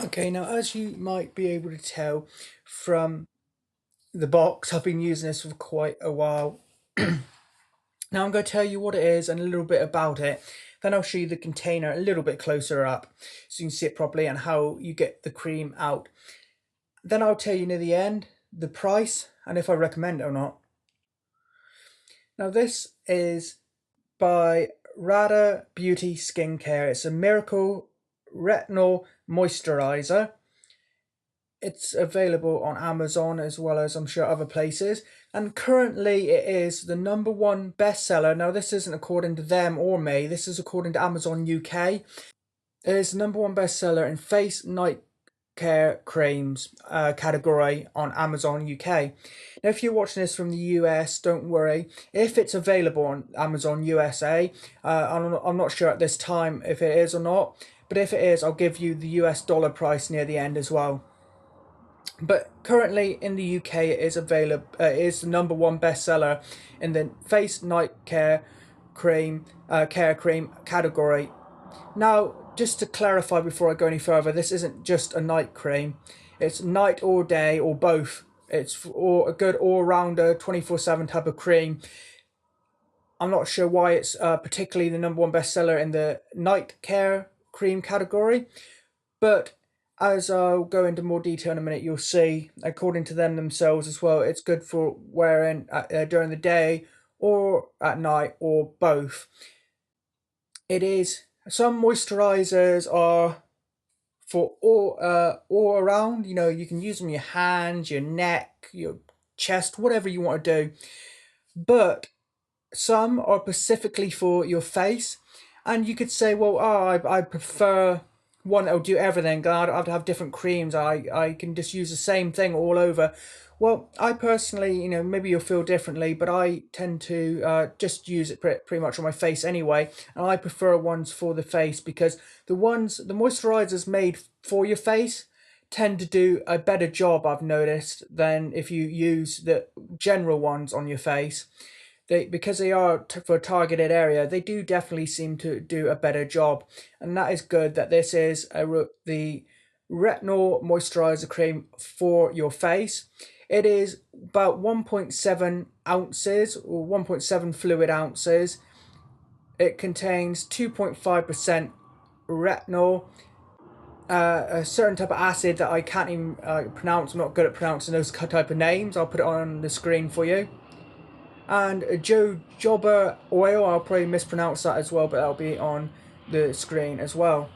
Okay, now as you might be able to tell from the box, I've been using this for quite a while. Now I'm going to tell you what it is and a little bit about it. Then I'll show you the container a little bit closer up so you can see it properly and how you get the cream out. Then I'll tell you near the end the price and if I recommend it or not. Now this is by Radha Beauty Skincare. It's a Miracle Retinol Moisturizer. It's available on Amazon as well as I'm sure other places. And currently it is the #1 bestseller. Now this isn't according to them or me. This is according to Amazon UK. It is the #1 bestseller in face night care creams category on Amazon UK. Now if you're watching this from the US, don't worry. If it's available on Amazon USA, I'm not sure at this time if it is or not. But if it is, I'll give you the US dollar price near the end as well. But currently in the UK, it is available. It is the #1 bestseller in the face night care cream category. Now, just to clarify before I go any further, this isn't just a night cream. It's night or day or both. It's for a good all-rounder, 24/7 type of cream. I'm not sure why it's particularly the #1 bestseller in the night care cream category, but as I'll go into more detail in a minute, you'll see, according to them themselves as well, it's good for wearing during the day or at night or both. It is, some moisturizers are for all around, you know, you can use them on your hands, your neck, your chest, whatever you want to do. But some are specifically for your face. And you could say, well, I prefer one that'll do everything. I'd have different creams. I can just use the same thing all over. Well, I personally, you know, maybe you'll feel differently, but I tend to just use it pretty much on my face anyway. And I prefer ones for the face because the moisturizers made for your face tend to do a better job, I've noticed, than if you use the general ones on your face. Because they are for a targeted area, they do definitely seem to do a better job, and that is good. That this is the retinol moisturizer cream for your face. It is about 1.7 ounces or 1.7 fluid ounces. It contains 2.5% retinol, a certain type of acid that I can't even pronounce. I'm not good at pronouncing those type of names. I'll put it on the screen for you. And jojoba oil, I'll probably mispronounce that as well, but that'll be on the screen as well.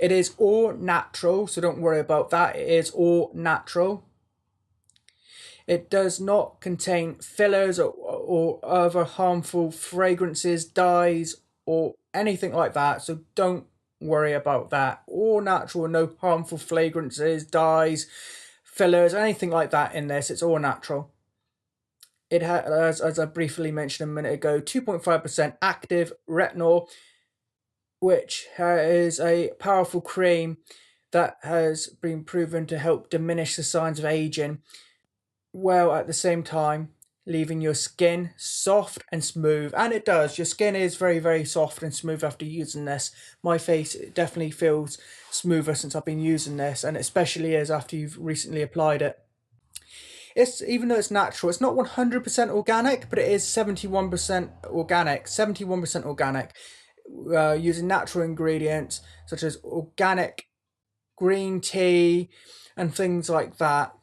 It is all natural, so don't worry about that. It is all natural. It does not contain fillers or other harmful fragrances, dyes, or anything like that, so don't worry about that. All natural, no harmful fragrances, dyes, fillers, anything like that in this. It's all natural. It has, as I briefly mentioned a minute ago, 2.5% active retinol, which is a powerful cream that has been proven to help diminish the signs of aging, while at the same time leaving your skin soft and smooth. And it does. Your skin is very, very soft and smooth after using this. My face definitely feels smoother since I've been using this, and especially as after you've recently applied it. It's, even though it's natural, it's not 100% organic, but it is 71% organic. 71% organic, using natural ingredients such as organic green tea and things like that.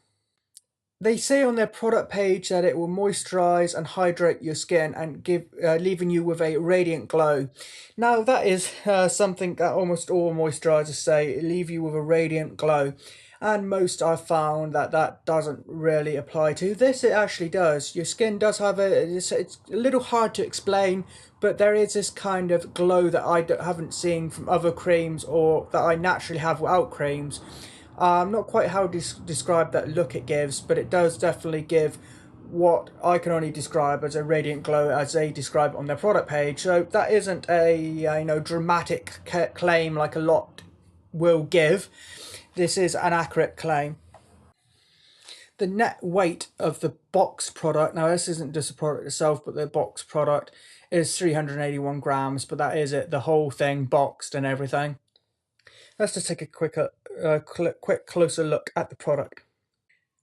They say on their product page that it will moisturize and hydrate your skin and give, leaving you with a radiant glow. Now that is something that almost all moisturizers say, leave you with a radiant glow. And most I've found that that doesn't really apply to this. It actually does. Your skin does have it's a little hard to explain, but there is this kind of glow that I haven't seen from other creams or that I naturally have without creams. Not quite how to describe that look it gives, but it does definitely give what I can only describe as a radiant glow as they describe it on their product page. So that isn't a dramatic claim like a lot will give. This is an accurate claim. The net weight of the box product, now this isn't just the product itself, but the box product is 381 grams, but that is it, the whole thing boxed and everything. Let's just take a quick closer look at the product.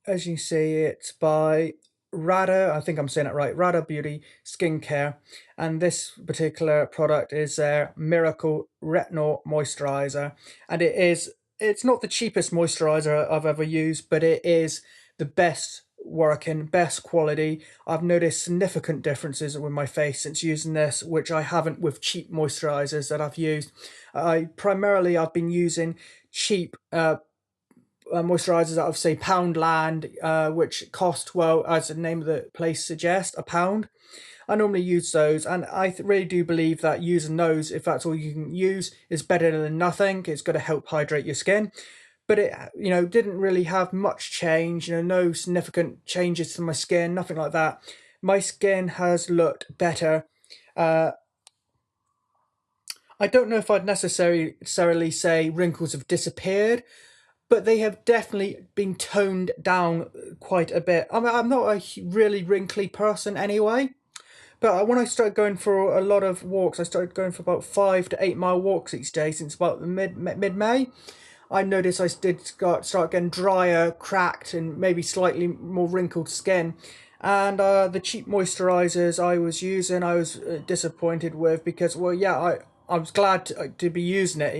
As you see, it's by Radha, I think I'm saying it right, Radha Beauty Skincare. And this particular product is their Miracle Retinol Moisturizer. And it's not the cheapest moisturizer I've ever used, but it is the best working, best quality. I've noticed significant differences with my face since using this, which I haven't with cheap moisturizers that I've used. I've been using cheap moisturizers out of, say, Poundland, which cost, well, as the name of the place suggests, a pound. I normally use those, and I really do believe that using those, if that's all you can use, is better than nothing. It's going to help hydrate your skin. But it, didn't really have much change. No significant changes to my skin, nothing like that. My skin has looked better. Uh, I don't know if I'd necessarily say wrinkles have disappeared, but they have definitely been toned down quite a bit. I mean, I'm not a really wrinkly person anyway, but when I started going for a lot of walks, I started going for about 5 to 8 mile walks each day since about the mid May. I noticed I did start getting drier, cracked, and maybe slightly more wrinkled skin. And the cheap moisturizers I was using, I was disappointed with because, well, yeah, I was glad to be using it.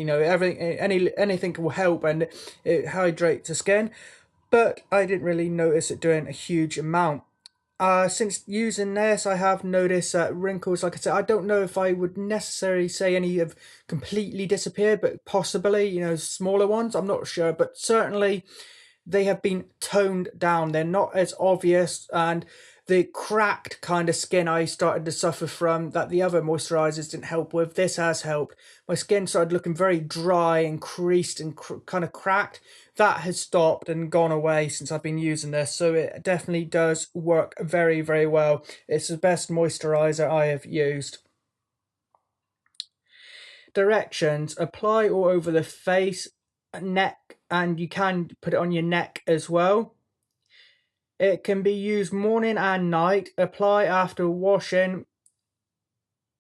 Anything will help and it hydrates the skin, but I didn't really notice it doing a huge amount. Since using this, I have noticed that wrinkles, like I said, I don't know if I would necessarily say any have completely disappeared, but possibly, smaller ones. I'm not sure, but certainly they have been toned down. They're not as obvious, and the cracked kind of skin I started to suffer from that the other moisturizers didn't help with, this has helped. My skin started looking very dry and creased and kind of cracked. That has stopped and gone away since I've been using this, so it definitely does work very, very well. It's the best moisturizer I have used. Directions: apply all over the face, neck, and you can put it on your neck as well. It can be used morning and night. Apply after washing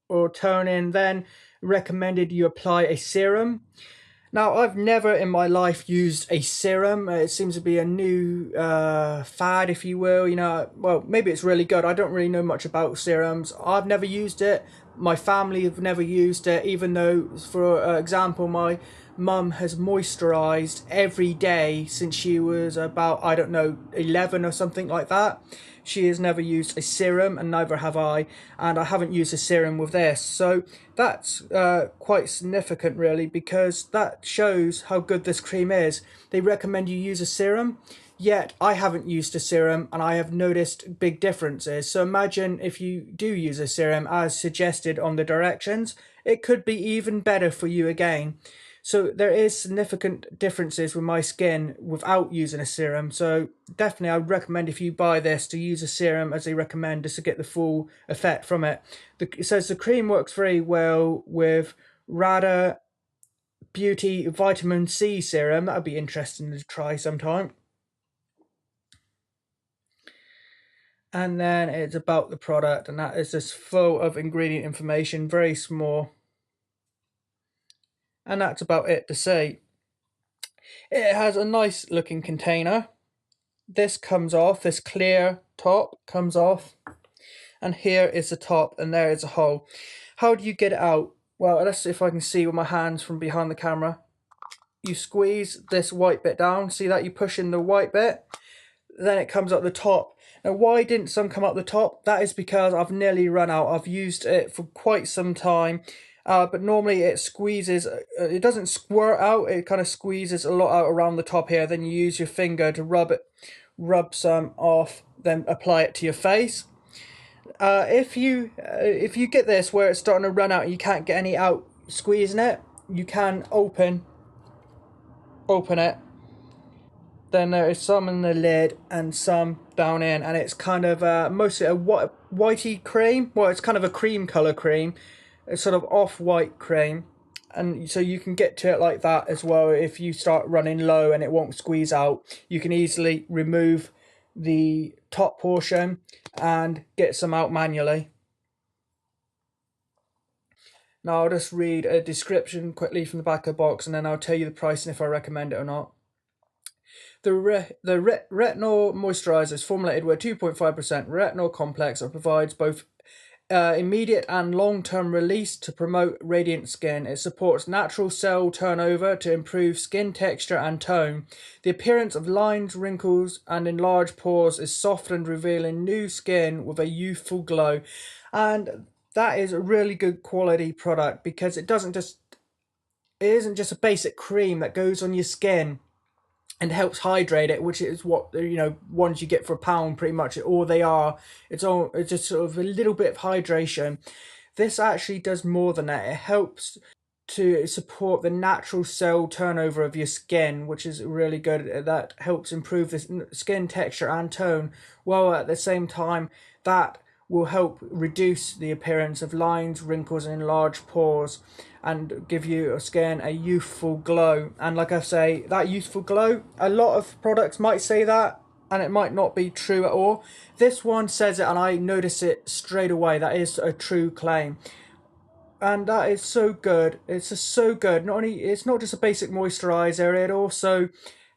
or toning. Then recommended you apply a serum. Now, I've never in my life used a serum. It seems to be a new fad, if you will. Well, maybe it's really good. I don't really know much about serums. I've never used it. My family have never used it, even though, for example, my mum has moisturized every day since she was about, I don't know, 11 or something like that. She has never used a serum, and neither have I, and I haven't used a serum with this. So that's quite significant, really, because that shows how good this cream is. They recommend you use a serum, yet I haven't used a serum, and I have noticed big differences. So imagine if you do use a serum, as suggested on the directions, it could be even better for you again. So there is significant differences with my skin without using a serum. So definitely I would recommend, if you buy this, to use a serum as they recommend, just to get the full effect from it. It says the cream works very well with Radha Beauty Vitamin C Serum. That would be interesting to try sometime. And then it's about the product, and that is just full of ingredient information, very small. And that's about it to say. It has a nice looking container. This comes off, this clear top comes off, and here is the top, and there is a hole. How do you get it out? Well, let's see if I can see with my hands from behind the camera. You squeeze this white bit down, see that? You push in the white bit, then it comes up the top. Now, why didn't some come up the top? That is because I've nearly run out. I've used it for quite some time, but normally it squeezes, it doesn't squirt out, it kind of squeezes a lot out around the top here. Then you use your finger to rub some off, then apply it to your face. If you get this where it's starting to run out and you can't get any out squeezing it, you can open it. Then there is some in the lid and some down in, and it's kind of mostly a whitey cream. Well, it's kind of a cream color cream. It's sort of off-white cream, and so you can get to it like that as well. If you start running low and it won't squeeze out, you can easily remove the top portion and get some out manually. Now I'll just read a description quickly from the back of the box, and then I'll tell you the price and if I recommend it or not. The Retinol Moisturizer is formulated with 2.5% retinol complex that provides both immediate and long-term release to promote radiant skin. It supports natural cell turnover to improve skin texture and tone. The appearance of lines, wrinkles, and enlarged pores is softened, revealing new skin with a youthful glow. And that is a really good quality product because it isn't just a basic cream that goes on your skin and helps hydrate it, which is what ones you get for £1 pretty much all they are. It's just sort of a little bit of hydration. This actually does more than that. It helps to support the natural cell turnover of your skin, which is really good. That helps improve the skin texture and tone, while at the same time that will help reduce the appearance of lines, wrinkles, and enlarged pores, and give your skin a youthful glow. And like I say, that youthful glow, a lot of products might say that, and it might not be true at all. This one says it, and I notice it straight away. That is a true claim. And that is so good. It's just so good. It's not just a basic moisturizer, it also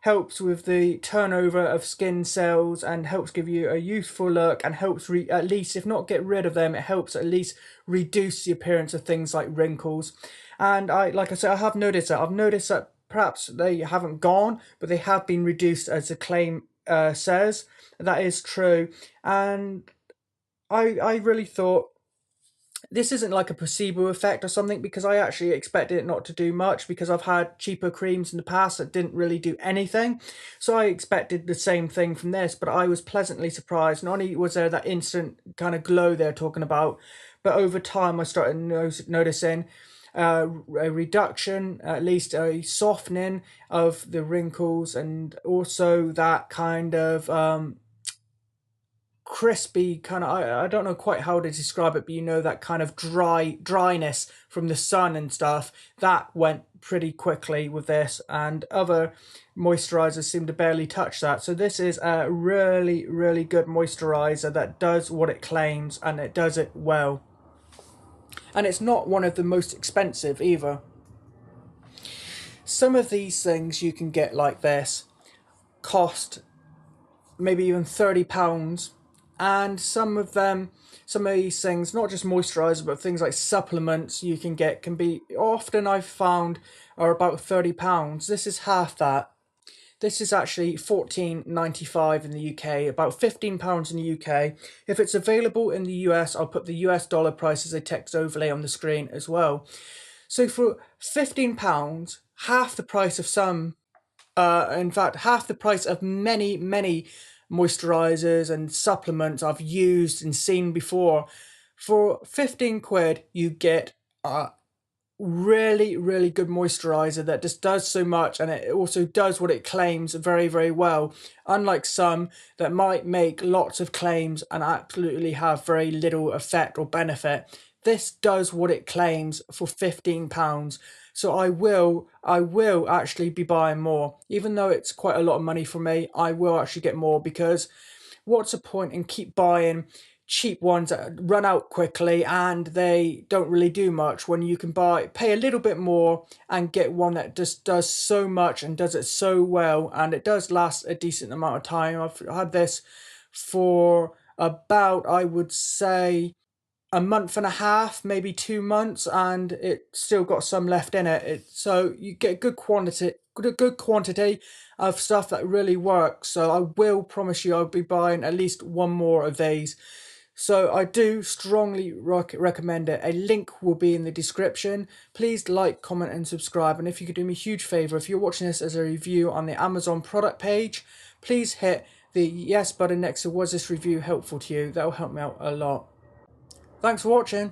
helps with the turnover of skin cells and helps give you a youthful look, and helps at least, if not get rid of them, it helps at least reduce the appearance of things like wrinkles. And like I said, I have noticed that. I've noticed that perhaps they haven't gone, but they have been reduced, as the claim says. That is true. And I really thought this isn't like a placebo effect or something, because I actually expected it not to do much, because I've had cheaper creams in the past that didn't really do anything. So I expected the same thing from this, but I was pleasantly surprised. Not only was there that instant kind of glow they're talking about, but over time I started noticing a reduction, at least a softening of the wrinkles, and also that kind of crispy kind of, I don't know quite how to describe it, but that kind of dryness from the sun and stuff, that went pretty quickly with this, and other moisturizers seem to barely touch that. So this is a really, really good moisturizer that does what it claims, and it does it well. And it's not one of the most expensive either. Some of these things you can get like this cost maybe even £30, and some of these things, not just moisturizer, but things like supplements you can get, can be, often I've found, are about £30. This is half that. This is actually $14.95 in the UK, about £15 in the UK. If it's available in the US, I'll put the US dollar price as a text overlay on the screen as well. So for £15, half the price of some, in fact, half the price of many, many moisturizers and supplements I've used and seen before. For 15 quid, you get a really, really good moisturizer that just does so much, and it also does what it claims very, very well. Unlike some that might make lots of claims and absolutely have very little effect or benefit, this does what it claims for £15. So I will actually be buying more. Even though it's quite a lot of money for me, I will actually get more, because what's the point in keep buying cheap ones that run out quickly and they don't really do much, when you can pay a little bit more and get one that just does so much and does it so well, and it does last a decent amount of time. I've had this for about, I would say, a month and a half, maybe 2 months, and it still got some left in it. So you get a good quantity of stuff that really works. So I will promise you I'll be buying at least one more of these. So I do strongly recommend it. A link will be in the description. Please like, comment, and subscribe. And if you could do me a huge favour, if you're watching this as a review on the Amazon product page, please hit the yes button next to was this review helpful to you. That will help me out a lot. Thanks for watching.